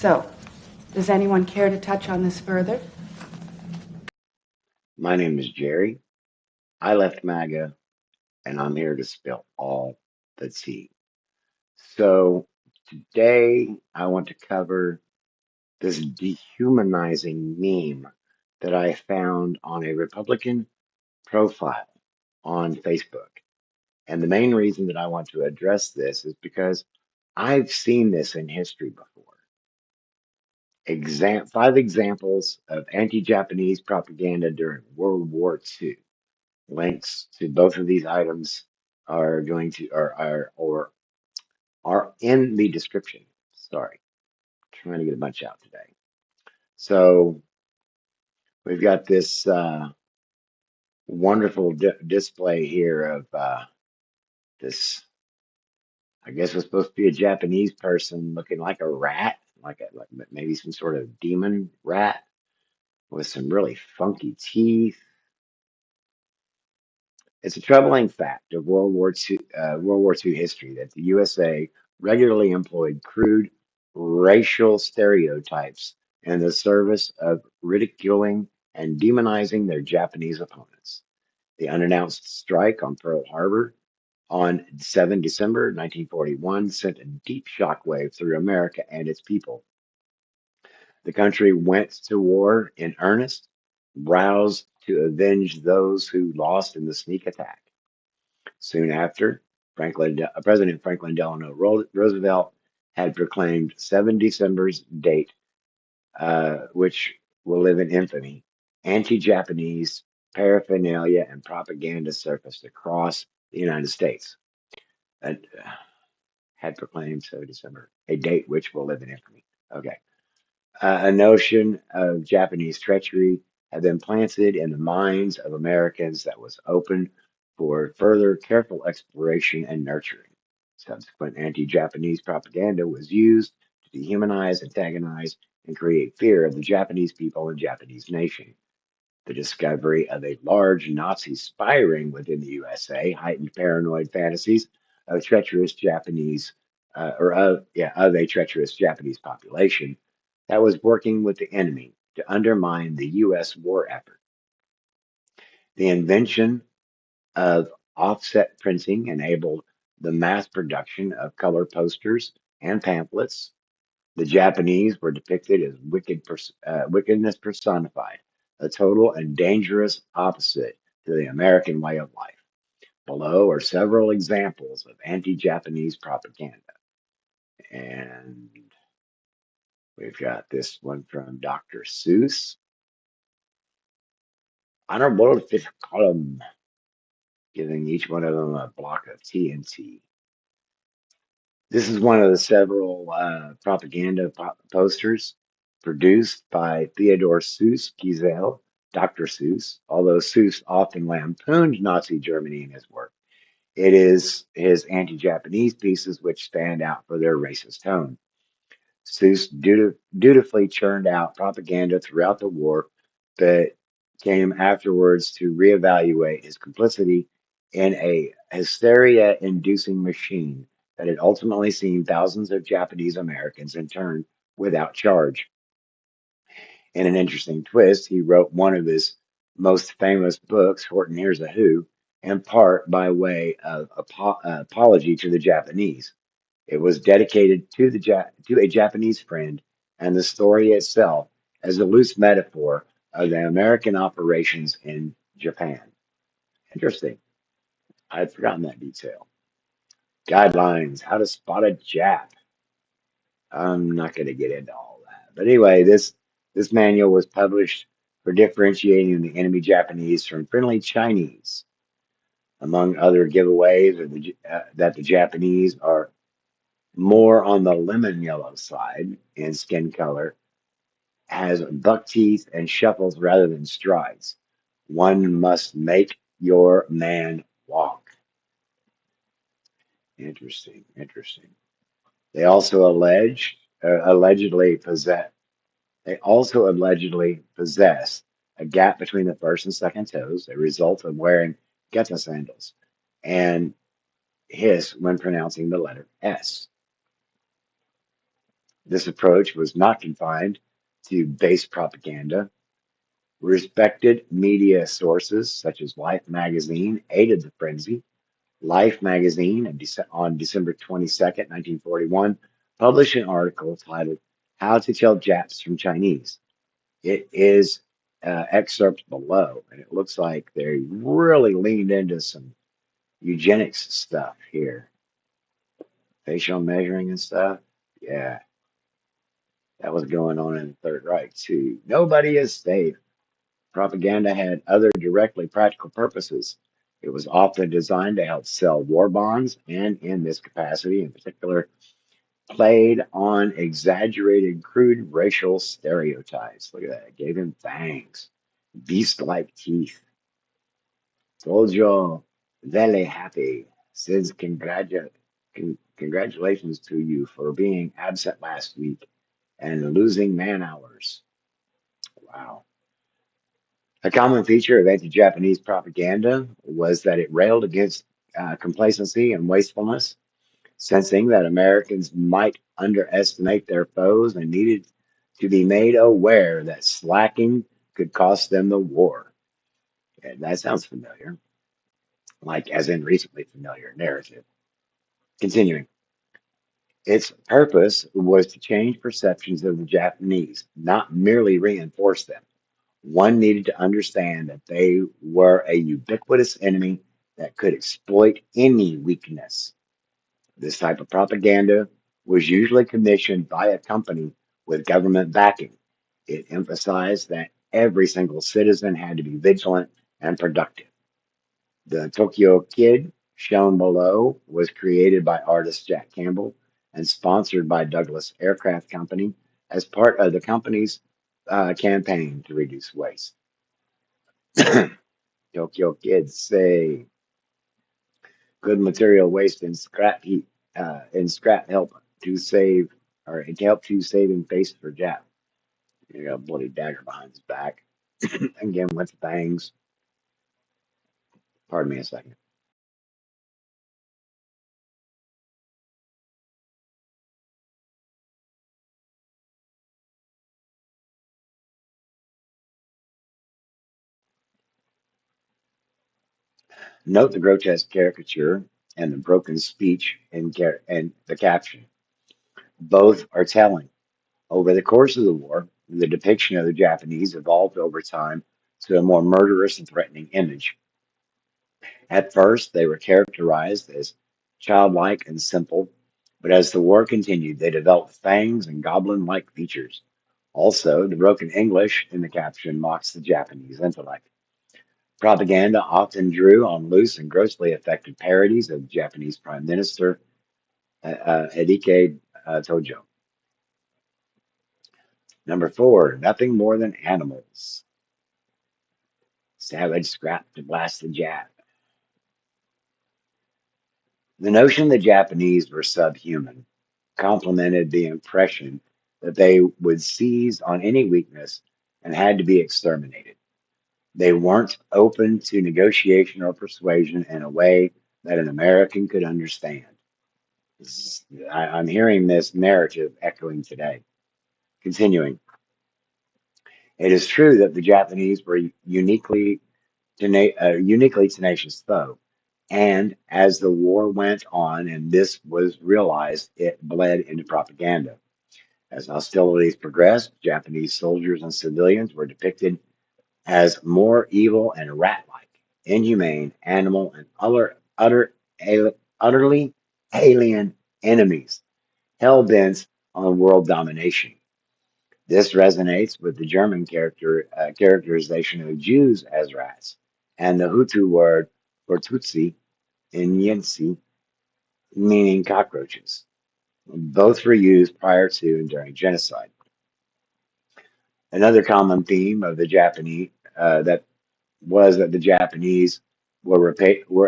So, does anyone care to touch on this further? My name is Jerry. I left MAGA and I'm here to spill all the tea. So today I want to cover this dehumanizing meme that I found on a Republican profile on Facebook. And the main reason that I want to address this is because I've seen this in history before. Five examples of anti-Japanese propaganda during World War II. Links to both of these items are going to are in the description. Sorry, trying to get a bunch out today. So we've got this wonderful display here of this. I guess was supposed to be a Japanese person looking like a rat, like maybe some sort of demon rat with some really funky teeth. It's a troubling fact of World War II history that the USA regularly employed crude racial stereotypes in the service of ridiculing and demonizing their Japanese opponents. The unannounced strike on Pearl Harbor on 7 December 1941 sent a deep shockwave through America and its people. The country went to war in earnest, roused to avenge those who lost in the sneak attack. Soon after, President Franklin Delano Roosevelt had proclaimed 7 December's date, which will live in infamy. Anti-Japanese paraphernalia and propaganda surfaced across the United States. That had proclaimed 7 December, a date which will live in infamy. Okay. A notion of Japanese treachery had been planted in the minds of Americans that was open for further careful exploration and nurturing. Subsequent anti Japanese propaganda was used to dehumanize, antagonize, and create fear of the Japanese people and Japanese nation. The discovery of a large Nazi spy ring within the USA heightened paranoid fantasies of treacherous Japanese, of a treacherous Japanese population that was working with the enemy to undermine the U.S. war effort. The invention of offset printing enabled the mass production of color posters and pamphlets. The Japanese were depicted as wickedness personified, a total and dangerous opposite to the American way of life. Below are several examples of anti Japanese propaganda. And we've got this one from Dr. Seuss. Honorable fifth column, giving each one of them a block of TNT. This is one of the several propaganda posters produced by Theodore Seuss Geisel, Dr. Seuss. Although Seuss often lampooned Nazi Germany in his work, it is his anti Japanese pieces which stand out for their racist tone. Seuss dutifully churned out propaganda throughout the war, but came afterwards to reevaluate his complicity in a hysteria inducing machine that had ultimately seen thousands of Japanese Americans interned without charge. In an interesting twist, he wrote one of his most famous books, Horton Hears a Who, in part by way of apology to the Japanese. It was dedicated to to a Japanese friend, and the story itself as a loose metaphor of the American operations in Japan. Interesting. I had forgotten that detail. Guidelines: how to spot a Jap. I'm not going to get into all that, but anyway, this manual was published for differentiating the enemy Japanese from friendly Chinese. Among other giveaways that the Japanese are more on the lemon yellow side in skin color, has buck teeth and shuffles rather than strides. One must make your man walk. Interesting, interesting. They also allegedly possess. They also allegedly possess a gap between the first and second toes, a result of wearing geta sandals, and hiss when pronouncing the letter S. This approach was not confined to base propaganda. Respected media sources such as Life magazine aided the frenzy. Life magazine on December 22nd, 1941, published an article titled How to Tell Japs from Chinese. It is excerpts below, and it looks like they really leaned into some eugenics stuff here. Facial measuring and stuff. Yeah, that was going on in the Third Reich too. Nobody is safe. Propaganda had other directly practical purposes. It was often designed to help sell war bonds, and in this capacity, in particular, played on exaggerated, crude racial stereotypes. Look at that. It gave him fangs, beast like teeth. Told you very happy. Says congratulations to you for being absent last week and losing man hours. Wow. A common feature of anti Japanese propaganda was that it railed against complacency and wastefulness, sensing that Americans might underestimate their foes and needed to be made aware that slacking could cost them the war. And that sounds familiar, like as in recently familiar narrative. Continuing, its purpose was to change perceptions of the Japanese, not merely reinforce them. One needed to understand that they were a ubiquitous enemy that could exploit any weakness. This type of propaganda was usually commissioned by a company with government backing. It emphasized that every single citizen had to be vigilant and productive. The Tokyo Kid, shown below, was created by artist Jack Campbell and sponsored by Douglas Aircraft Company as part of the company's campaign to reduce waste. Tokyo Kids say good material waste and scrap heat and scrap help to save or it help to saving face for Jap. You got a bloody dagger behind his back. Again with fangs. Pardon me a second. Note the grotesque caricature and the broken speech and the caption. Both are telling. Over the course of the war, the depiction of the Japanese evolved over time to a more murderous and threatening image. At first, they were characterized as childlike and simple, but as the war continued, they developed fangs and goblin like features. Also, the broken English in the caption mocks the Japanese intellect. Propaganda often drew on loose and grossly affected parodies of Japanese Prime Minister Hideki Tojo. Number four, nothing more than animals. Savage scrap to blast the Jap. The notion the Japanese were subhuman complemented the impression that they would seize on any weakness and had to be exterminated. They weren't open to negotiation or persuasion in a way that an American could understand. I'm hearing this narrative echoing today. Continuing, it is true that the Japanese were uniquely tenacious foe. And as the war went on and this was realized, it bled into propaganda. As hostilities progressed, Japanese soldiers and civilians were depicted as more evil and rat-like, inhumane, animal, and utterly alien enemies, hell-bent on world domination. This resonates with the German characterization of Jews as rats, and the Hutu word for Tutsi in Yensi, meaning cockroaches. Both were used prior to and during genocide. Another common theme of the Japanese that was that the Japanese were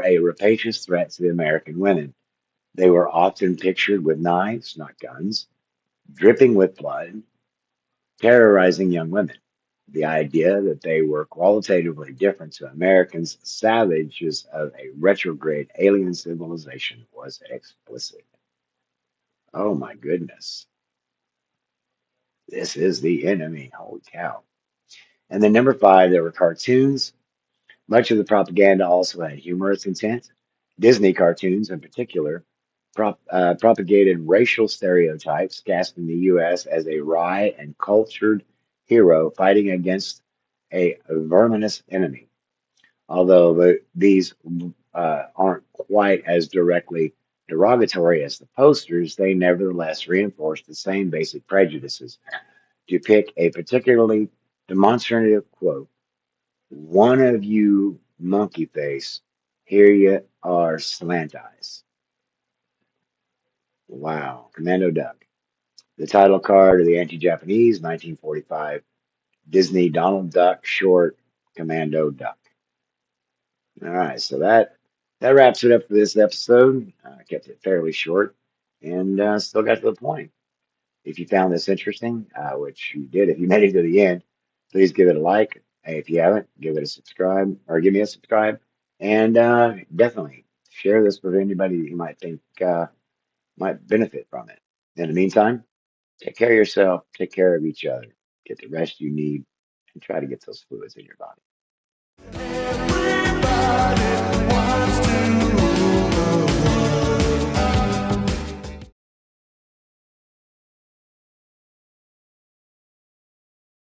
a rapacious threat to the American women. They were often pictured with knives, not guns, dripping with blood, terrorizing young women. The idea that they were qualitatively different to Americans, savages of a retrograde alien civilization, was explicit. Oh my goodness. This is the enemy. Holy cow. And then number five, there were cartoons. Much of the propaganda also had humorous intent. Disney cartoons, in particular, propagated racial stereotypes, casting the U.S. as a wry and cultured hero fighting against a verminous enemy. Although these aren't quite as directly derogatory as the posters, they nevertheless reinforce the same basic prejudices. To pick a particularly demonstrative quote, one of you monkey face, here you are slant eyes. Wow. Commando Duck. The title card of the anti-Japanese 1945 Disney Donald Duck short Commando Duck. All right, so that wraps it up for this episode. I kept it fairly short and still got to the point. If you found this interesting, which you did, if you made it to the end, please give it a like. Hey, if you haven't, give it a subscribe or give me a subscribe. And definitely share this with anybody that you might think might benefit from it. In the meantime, take care of yourself, take care of each other, get the rest you need, and try to get those fluids in your body. Everybody